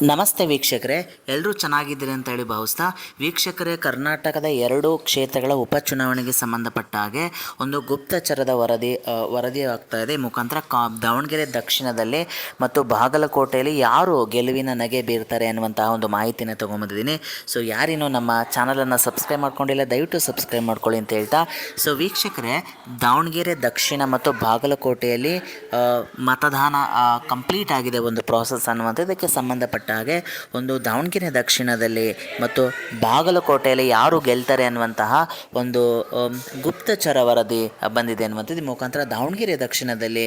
ನಮಸ್ತೆ ವೀಕ್ಷಕರೇ, ಎಲ್ಲರೂ ಚೆನ್ನಾಗಿದ್ದೀರಿ ಅಂತ ಹೇಳಿ ಭಾವಿಸ್ತಾ, ವೀಕ್ಷಕರೇ, ಕರ್ನಾಟಕದ 2 ಕ್ಷೇತ್ರಗಳ ಉಪಚುನಾವಣೆಗೆ ಸಂಬಂಧಪಟ್ಟ ಹಾಗೆ ಒಂದು ಗುಪ್ತಚರದ ವರದಿ ಆಗ್ತಾ ಇದೆ. ಮುಖಾಂತರ ದಾವಣಗೆರೆ ದಕ್ಷಿಣದಲ್ಲಿ ಮತ್ತು ಬಾಗಲಕೋಟೆಯಲ್ಲಿ ಯಾರು ಗೆಲುವಿನ ನಗೆ ಬೀರ್ತಾರೆ ಅನ್ನುವಂತಹ ಒಂದು ಮಾಹಿತಿನ ತೊಗೊಂಬಂದಿದ್ದೀನಿ. ಸೊ ಯಾರೇನೋ ನಮ್ಮ ಚಾನಲನ್ನು ಸಬ್ಸ್ಕ್ರೈಬ್ ಮಾಡ್ಕೊಂಡಿಲ್ಲ, ದಯವಿಟ್ಟು ಸಬ್ಸ್ಕ್ರೈಬ್ ಮಾಡ್ಕೊಳ್ಳಿ ಅಂತ ಹೇಳ್ತಾ, ಸೊ ವೀಕ್ಷಕರೇ, ದಾವಣಗೆರೆ ದಕ್ಷಿಣ ಮತ್ತು ಬಾಗಲಕೋಟೆಯಲ್ಲಿ ಮತದಾನ ಕಂಪ್ಲೀಟ್ ಆಗಿದೆ, ಒಂದು ಪ್ರಾಸೆಸ್ ಅನ್ನುವಂಥದ್ದು. ಇದಕ್ಕೆ ಸಂಬಂಧಪಟ್ಟ ಹಾಗೆ ಒಂದು ದಾವಣಗೆರೆ ದಕ್ಷಿಣದಲ್ಲಿ ಮತ್ತು ಬಾಗಲಕೋಟೆಯಲ್ಲಿ ಯಾರು ಗೆಲ್ತಾರೆ ಅನ್ನುವಂತಹ ಒಂದು ಗುಪ್ತಚರ ವರದಿ ಬಂದಿದೆ ಅನ್ನುವಂಥದ್ದು. ಮುಖಾಂತರ ದಾವಣಗೆರೆ ದಕ್ಷಿಣದಲ್ಲಿ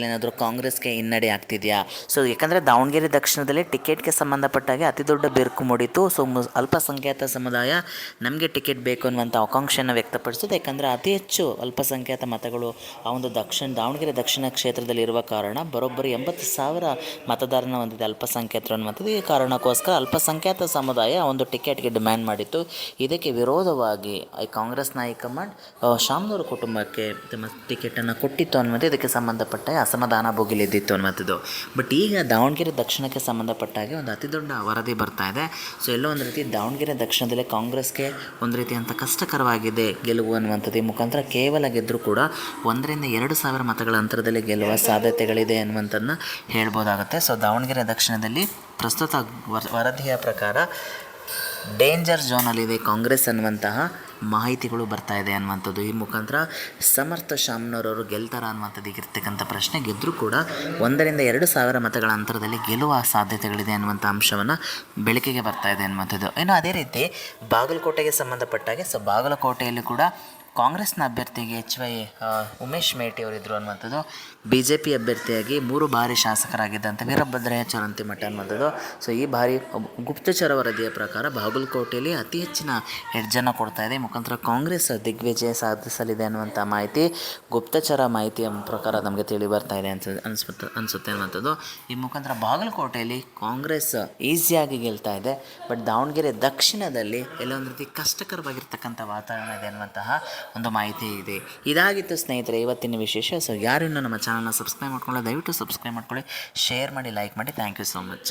ಏನಾದರೂ ಕಾಂಗ್ರೆಸ್ಗೆ ಹಿನ್ನಡೆ ಆಗ್ತಿದೆಯಾ? ಸೊ ಯಾಕಂದರೆ ದಾವಣಗೆರೆ ದಕ್ಷಿಣದಲ್ಲಿ ಟಿಕೆಟ್ಗೆ ಸಂಬಂಧಪಟ್ಟಾಗೆ ಅತಿ ದೊಡ್ಡ ಬಿರುಕು ಮೂಡಿತು. ಸೊ ಅಲ್ಪಸಂಖ್ಯಾತ ಸಮುದಾಯ ನಮಗೆ ಟಿಕೆಟ್ ಬೇಕು ಅನ್ನುವಂಥ ಆಕಾಂಕ್ಷೆಯನ್ನು ವ್ಯಕ್ತಪಡಿಸಿದೆ. ಯಾಕಂದರೆ ಅತಿ ಹೆಚ್ಚು ಅಲ್ಪಸಂಖ್ಯಾತ ಮತಗಳು ಆ ಒಂದು ದಾವಣಗೆರೆ ದಕ್ಷಿಣ ಕ್ಷೇತ್ರದಲ್ಲಿ ಇರುವ ಕಾರಣ ಬರೋಬ್ಬರಿ 80,000 ಮತದಾರನ ಹೊಂದಿದೆ ಅಲ್ಪಸಂಖ್ಯಾತರು ಅನ್ನುವಂಥದ್ದು. ಈ ಕಾರಣಕ್ಕೋಸ್ಕರ ಅಲ್ಪಸಂಖ್ಯಾತ ಸಮುದಾಯ ಒಂದು ಟಿಕೆಟ್ಗೆ ಡಿಮ್ಯಾಂಡ್ ಮಾಡಿತ್ತು. ಇದಕ್ಕೆ ವಿರೋಧವಾಗಿ ಕಾಂಗ್ರೆಸ್ನ ಹೈಕಮಾಂಡ್ ಶಾಮನೂರು ಕುಟುಂಬಕ್ಕೆ ತಮ್ಮ ಟಿಕೆಟನ್ನು ಕೊಟ್ಟಿತ್ತು ಅನ್ನುವಂಥದ್ದು. ಇದಕ್ಕೆ ಸಂಬಂಧಪಟ್ಟ ಅಸಮಾಧಾನ ಭುಗಿಲೆದ್ದಿತ್ತು ಅನ್ನುವಂಥದ್ದು. ಬಟ್ ಈಗ ದಾವಣಗೆರೆ ದಕ್ಷಿಣಕ್ಕೆ ಸಂಬಂಧಪಟ್ಟಾಗೆ ಒಂದು ಅತಿ ದೊಡ್ಡ ವರದಿ ಬರ್ತಾ ಇದೆ. ಸೊ ಎಲ್ಲೋ ಒಂದು ರೀತಿ ದಾವಣಗೆರೆ ದಕ್ಷಿಣದಲ್ಲಿ ಕಾಂಗ್ರೆಸ್ಗೆ ಒಂದು ರೀತಿಯಂಥ ಕಷ್ಟಕರವಾಗಿದೆ ಗೆಲುವು ಅನ್ನುವಂಥದ್ದು. ಈ ಮುಖಾಂತರ ಕೇವಲ ಗೆದ್ದರೂ ಕೂಡ 1,000-2,000 ಮತಗಳ ಅಂತರದಲ್ಲಿ ಗೆಲ್ಲುವ ಸಾಧ್ಯತೆಗಳಿದೆ ಅನ್ನುವಂಥದ್ದನ್ನ ಹೇಳ್ಬೋದಾಗುತ್ತೆ. ಸೊ ದಾವಣಗೆರೆ ದಕ್ಷಿಣದಲ್ಲಿ ಪ್ರಸ್ತುತ ವರದಿಯ ಪ್ರಕಾರ ಡೇಂಜರ್ ಝೋನಲ್ಲಿದೆ ಕಾಂಗ್ರೆಸ್ ಅನ್ನುವಂತಹ ಮಾಹಿತಿಗಳು ಬರ್ತಾ ಇದೆ ಅನ್ನುವಂಥದ್ದು. ಈ ಮುಖಾಂತರ ಸಮರ್ಥ ಶಾಮನೂರವರು ಗೆಲ್ತಾರ ಅನ್ನುವಂಥದ್ದು ಇರ್ತಕ್ಕಂಥ ಪ್ರಶ್ನೆ. ಗೆದ್ದರೂ ಕೂಡ 1,000-2,000 ಮತಗಳ ಅಂತರದಲ್ಲಿ ಗೆಲ್ಲುವ ಸಾಧ್ಯತೆಗಳಿದೆ ಅನ್ನುವಂಥ ಅಂಶವನ್ನು ಬೆಳಕಿಗೆ ಬರ್ತಾ ಇದೆ ಅನ್ನುವಂಥದ್ದು. ಇನ್ನು ಅದೇ ರೀತಿ ಬಾಗಲಕೋಟೆಗೆ ಸಂಬಂಧಪಟ್ಟಾಗೆ, ಸೊ ಬಾಗಲಕೋಟೆಯಲ್ಲಿ ಕೂಡ ಕಾಂಗ್ರೆಸ್ನ ಅಭ್ಯರ್ಥಿಗೆ ಉಮೇಶ್ ಮೇಟಿ ಅವರಿದ್ದರು ಅನ್ನುವಂಥದ್ದು. BJP ಅಭ್ಯರ್ಥಿಯಾಗಿ 3 ಬಾರಿ ಶಾಸಕರಾಗಿದ್ದಂಥ ವೀರಭದ್ರಯ್ಯ ಚರಂತಿಮಠ ಅನ್ನುವಂಥದ್ದು. ಸೊ ಈ ಬಾರಿ ಗುಪ್ತಚರ ವರದಿಯ ಪ್ರಕಾರ ಬಾಗಲಕೋಟೆಯಲ್ಲಿ ಅತಿ ಹೆಚ್ಚಿನ ಹೆಜ್ಜನ್ನು ಕೊಡ್ತಾ ಇದೆ. ಮುಖಾಂತರ ಕಾಂಗ್ರೆಸ್ ದಿಗ್ವಿಜಯ ಸಾಧಿಸಲಿದೆ ಅನ್ನುವಂಥ ಮಾಹಿತಿ ಗುಪ್ತಚರ ಮಾಹಿತಿಯ ಪ್ರಕಾರ ನಮಗೆ ತಿಳಿ ಬರ್ತಾ ಇದೆ ಅನಿಸುತ್ತೆ ಅನ್ನುವಂಥದ್ದು. ಈ ಮುಖಾಂತರ ಬಾಗಲಕೋಟೆಯಲ್ಲಿ ಕಾಂಗ್ರೆಸ್ ಈಸಿಯಾಗಿ ಗೆಲ್ತಾ ಇದೆ. ಬಟ್ ದಾವಣಗೆರೆ ದಕ್ಷಿಣದಲ್ಲಿ ಎಲ್ಲೊಂದು ರೀತಿ ಕಷ್ಟಕರವಾಗಿರ್ತಕ್ಕಂಥ ವಾತಾವರಣ ಇದೆ ಅನ್ನುವಂತಹ ಒಂದು ಮಾಹಿತಿ ಇದೆ. ಇದಾಗಿತ್ತು ಸ್ನೇಹಿತರೆ ಇವತ್ತಿನ ವಿಶೇಷ. ಸೊ ಯಾರು ಇನ್ನೂ ನಮ್ಮ ಚಾನಲ್ನ ಸಬ್ಸ್ಕ್ರೈಬ್ ಮಾಡ್ಕೊಳ್ಳಿ, ದಯವಿಟ್ಟು ಸಬ್ಸ್ಕ್ರೈಬ್ ಮಾಡ್ಕೊಳ್ಳಿ, ಶೇರ್ ಮಾಡಿ, ಲೈಕ್ ಮಾಡಿ. Thank you so much.